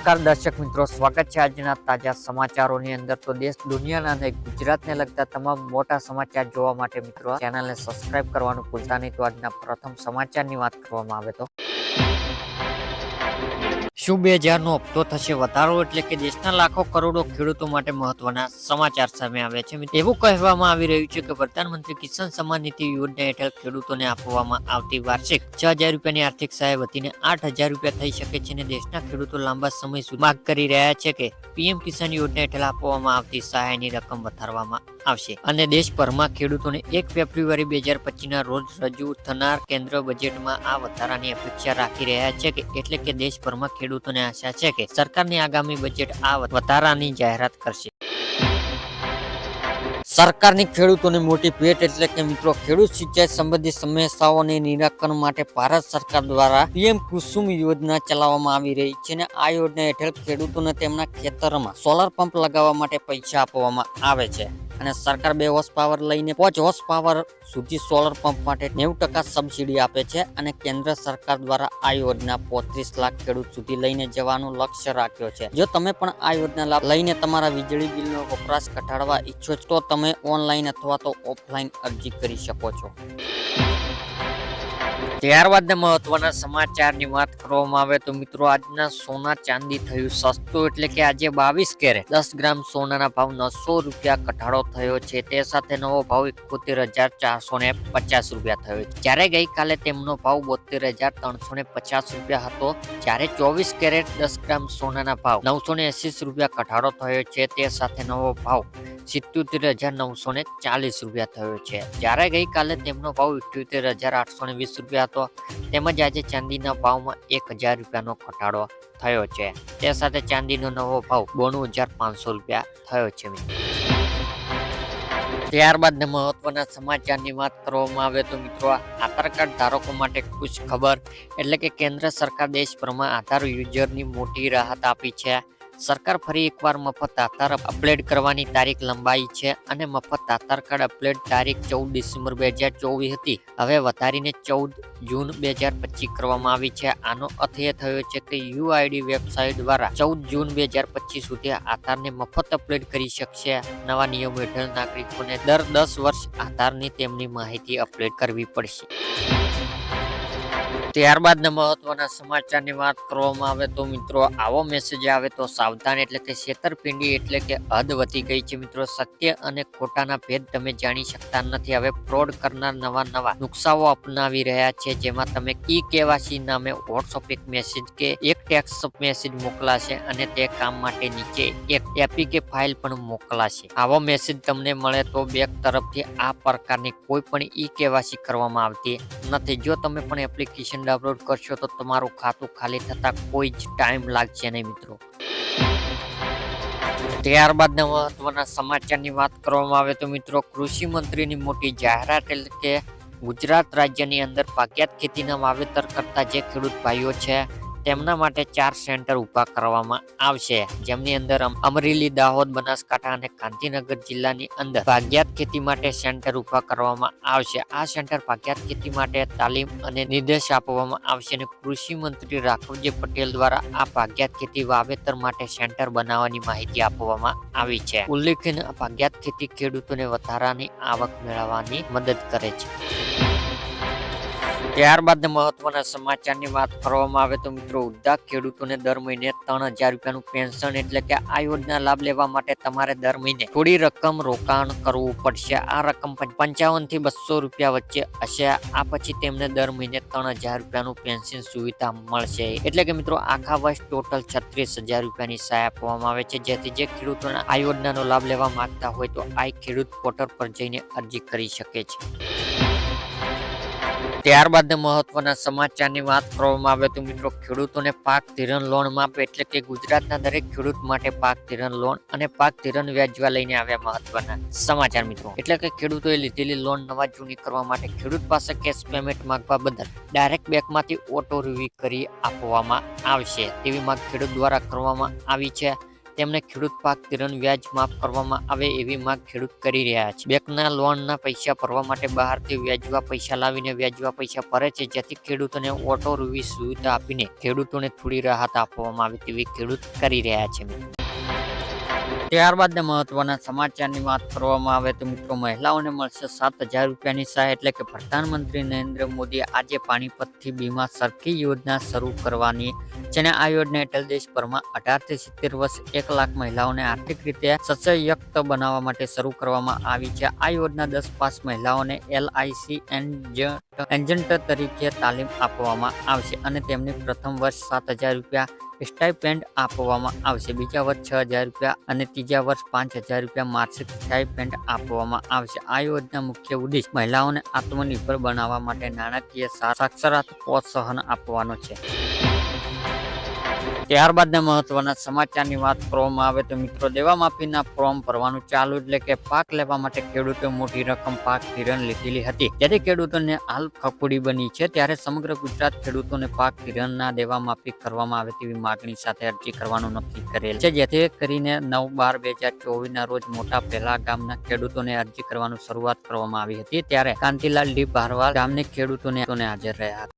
નમસ્કાર દર્શક મિત્રો, સ્વાગત છે આજના તાજા સમાચારોની અંદર। તો દેશ દુનિયાના અને ગુજરાતને લગતા તમામ મોટા સમાચાર જોવા માટે મિત્રો ચેનલને સબસ્ક્રાઇબ કરવાનું ભૂલતા નહીં। તો આજના પ્રથમ સમાચારની વાત કરવામાં આવે તો શું 2000 નો હપ્તો થશે વધારો, એટલે કે દેશના લાખો કરોડો ખેડૂતો માટે મહત્વના સમાચાર સામે આવ્યા છે। એવું કહેવામાં આવી રહ્યું છે કે પ્રધાનમંત્રી કિસાન સન્માન નિધિ યોજના હેઠળ ખેડૂતોને આપવામાં આવતી વાર્ષિક 6000 રૂપિયાની આર્થિક સહાય વધીને 8000 રૂપિયા થઈ શકે છે। અને દેશના ખેડૂતો લાંબા સમય સુધી માંગ કરી રહ્યા છે કે પીએમ કિસાન યોજના હેઠળ આપવામાં આવતી સહાયની રકમ વધારવામાં આવશે। અને દેશભરમાં ખેડૂતોને 1 ફેબ્રુઆરી 2025 ના રોજ રજૂ થનાર કેન્દ્ર બજેટમાં આ વધારાની અપેક્ષા રાખી રહ્યા છે કે એટલે કે દેશભરમાં ખેડૂતોને આશા છે કે સરકારની આગામી બજેટ આ વધારાની જાહેરાત કરશે। સરકારની ખેડૂતોને મોટી ભેટ, એટલે કે મિત્રો ખેડૂત સિંચાઈ સંબંધિત સમસ્યાઓને નિરાકરણ માટે ભારત સરકાર દ્વારા પીએમ કુસુમ યોજના ચલાવવામાં આવી રહી છે। અને આ યોજના હેઠળ ખેડૂતોને તેમના ખેતરમાં સોલાર પંપ લગાવવા માટે પૈસા આપવામાં આવે છે। અને સરકાર 2 હોર્સ પાવર લઈને 5 હોર્સ પાવર સુધી સોલર પંપ માટે 90% સબસિડી આપે છે। અને કેન્દ્ર સરકાર દ્વારા આ યોજના 35 લાખ ખેડૂત સુધી લઈને જવાનું લક્ષ્ય રાખ્યો છે। જો તમે પણ આ યોજના લાભ લઈને તમારા વીજળી બિલનો વપરાશ ઘટાડવા ઈચ્છો છો તો તમે ઓનલાઈન અથવા તો ઓફલાઈન અરજી કરી શકો છો। ત્યારબાદ મહત્વના સમાચારની વાત કરવામાં આવે તો મિત્રો આજના સોના ચાંદી થયું સસ્તું, એટલે કે આજે 22 કેરેટ 10 ગ્રામ સોનાના ભાવ 900 રૂપિયા ઘટાડો થયો છે। તે સાથે નવો ભાવ 71,450 રૂપિયા થયો છે, જ્યારે ગઈકાલે તેમનો ભાવ 72,350 રૂપિયા હતો। જ્યારે 24 કેરેટ 10 ગ્રામ સોનાના ભાવ 980 રૂપિયા ઘટાડો થયો છે। તે સાથે નવો ભાવ 77,940 રૂપિયા થયો છે, જ્યારે ગઈકાલે તેમનો ભાવ 78,820 રૂપિયા હતો। તેમજ આજે ચાંદીના ભાવમાં 1000 રૂપિયાનો ઘટાડો થયો છે। તે સાથે ચાંદીનો નવો ભાવ 92,500 રૂપિયા થયો છે। ત્યારબાદ મહત્વના સમાચારની વાત કરવામાં આવે તો મિત્રો આધાર કાર્ડ ધારકો માટે ખુશ ખબર, એટલે કે કેન્દ્ર સરકાર દેશભરમાં આધાર યુઝરની મોટી રાહત આપી છે। સરકાર ફરી એકવાર મફત આધાર અપડેટ કરવાની તારીખ લંબાઈ છે। અને મફત આધાર કાર્ડ અપડેટ તારીખ 14 ડિસેમ્બર 2024 હતી, હવે વધારીને 14 જૂન 2025 કરવામાં આવી છે। આનો અર્થ એ થયો છે કે યુઆઈડી વેબસાઇટ દ્વારા 14 જૂન 2025 સુધી આધારને મફત અપડેટ કરી શકશે। નવા નિયમો હેઠળ નાગરિકોને દર 10 વર્ષ આધારની તેમની માહિતી અપડેટ કરવી પડશે। ત્યારબાદ મહત્વના સમાચારની વાત કરવામાં આવે તો મિત્રો આવો મેસેજ આવે તો સાવધાન, એટલે કે છેતરપિંડી એટલે કે હદ વધી ગઈ છે। મિત્રો સત્ય અને ખોટાના ભેદ તમે જાણી શકતા નથી। હવે ફ્રોડ કરનાર નવા નુસ્ખાઓ અપનાવી રહ્યા છે, જેમાં તમે KYC નામે વોટ્સઅપ એક મેસેજ કે એક ટેક્સ્ટ મેસેજ મોકલાશે અને તે કામ માટે નીચે એક APK ફાઇલ પણ મોકલાશે। આવો મેસેજ તમને મળે તો બેંક તરફથી આ પ્રકારની કોઈ પણ KYC કરવામાં આવતી નથી। જો તમે પણ એપ્લિકેશન ડાઉનલોડ કરશો તો તમારું ખાતું ખાલી થતા કોઈ જ ટાઈમ લાગશે નહીં મિત્રો। ત્યારબાદ મહત્વના સમાચારની વાત કરવામાં આવે તો મિત્રો કૃષિ મંત્રીની મોટી જાહેરાત, એટલે કે ગુજરાત રાજ્યની અંદર બાગાયત ખેતીના વાવેતર કરતા જે ખેડૂત ભાઈઓ છે તેમના માટે 4 સેન્ટર ઊભા કરવામાં આવશે, જેમની અંદર અમરેલી, દાહોદ, બનાસકાંઠા અને ગાંધીનગર જિલ્લાની અંદર બાગાયત ખેતી માટે સેન્ટર ઊભા કરવામાં આવશે। આ સેન્ટર બાગાયત ખેતી માટે તાલીમ અને નિર્દેશ આપવામાં આવશે। અને કૃષિ મંત્રી રાઘવજી પટેલ દ્વારા આ બાગાયત ખેતી વાવેતર માટે સેન્ટર બનાવવાની માહિતી આપવામાં આવી છે। ઉલ્લેખનીય બાગાયત ખેતી ખેડૂતોને વધારાની આવક મેળવવાની મદદ કરે છે। ત્યારબાદ મહત્વના સમાચારની વાત કરવામાં આવે તો મિત્રો વૃદ્ધ ખેડૂતોને દર મહિને 3000 રૂપિયાનું પેન્શન, એટલે કે આ યોજના લાભ લેવા માટે તમારે દર મહિને થોડી રકમ રોકાણ કરવું પડશે। આ રકમ 55 થી 200 રૂપિયા વચ્ચે હશે। આ પછી તેમને દર મહિને 3000 રૂપિયાનું પેન્શન સુવિધા મળશે, એટલે કે મિત્રો આખા વર્ષ ટોટલ 36000 રૂપિયાની સહાય આપવામાં આવે છે। જેથી જે ખેડૂતોને આ યોજનાનો લાભ લેવા માંગતા હોય તો આ ખેડૂત પોર્ટલ પર જઈને અરજી કરી શકે છે। ત્યારબાદ મહત્વના સમાચારની વાત કરવામાં આવે તો મિત્રો ખેડૂતોને પાક ધિરાણ લોન માફ, એટલે કે ગુજરાતના દરેક ખેડૂત માટે પાક ધિરાણ લોન અને પાક ધિરાણ વ્યાજવા લઈને આવ્યા મહત્વના સમાચાર મિત્રો, એટલે કે ખેડૂતોએ લીધેલી લોન નવા જૂની કરવા માટે ખેડૂત પાસે કેશ પેમેન્ટ માંગવા બદલ ડાયરેક્ટ બેંકમાંથી ઓટો રિવ્યુ કરી આપવામાં આવશે તેવી માંગ ખેડૂત દ્વારા કરવામાં આવી છે। તેમને ખેડૂત પાક ધિરાણ વ્યાજ માફ કરવામાં આવે એવી માંગ ખેડૂત કરી રહ્યા છે. બેંકના લોનના પૈસા ભરવા માટે બહારથી વ્યાજવા પૈસા લાવીને વ્યાજવા પૈસા ભરે છે, જેથી ખેડૂતોને ઓટો રૂવી સુવિધા આપીને ખેડૂતોને થોડી રાહત આપવામાં આવે તેવી ખેડૂત કરી રહ્યા છે. ત્યારબાદ મહત્વના સમાચારની વાત કરવામાં આવે તો મિત્રો, મહિલાઓને મળશે 7,000 રૂપિયાની સહાય. એટલે કે પ્રધાનમંત્રી નરેન્દ્ર મોદીએ આજે પાણીપતથી બીમા સરખી યોજના શરૂ કરવાની છે અને આ યોજના હેઠળ દેશભરમાં 18 થી 70 વર્ષ 1 લાખ મહિલાઓને આર્થિક રીતે સશક્ત બનાવવા માટે શરૂ કરવામાં આવી છે. આ યોજના 10 પાસ મહિલાઓને LIC એજન્ટ તરીકે તાલીમ આપવામાં આવશે અને તેમને પ્રથમ વર્ષ 7,000 રૂપિયા સ્ટાઇપેન્ડ આપવામાં આવશે, બીજા વર્ષ 6,000 રૂપિયા અને ત્રીજા વર્ષ 5,000 રૂપિયા માસિક સ્ટાઇપેન્ડ આપવામાં આવશે. આ યોજના મુખ્ય ઉદ્દેશ મહિલાઓને આત્મનિર્ભર બનાવવા માટે નાણાકીય સાક્ષરતા પ્રોત્સાહન આપવાનો છે. ત્યારબાદના મહત્વના સમાચારની વાત કરવામાં આવે તો મિત્રો, દેવા માફીના ફોર્મ ભરવાનું ચાલુ. એટલે કે પાક લેવા માટે ખેડૂતોએ મોટી રકમ પાક ધિરાણ લીધેલી હતી, જેથી ખેડૂતોને હાલ ખખોડી બની છે. ત્યારે સમગ્ર ગુજરાત ખેડૂતોને પાક ધિરાણના દેવા માફી કરવામાં આવે તેવી માગણી સાથે અરજી કરવાનું નક્કી કરેલ છે, જેથી કરીને 9/12/2024 રોજ મોટા પેલા ગામના ખેડૂતોને અરજી કરવાનું શરૂઆત કરવામાં આવી હતી. ત્યારે કાંતિલાલ ડી ભારવાલ ગામની ખેડૂતોને હાજર રહ્યા હતા.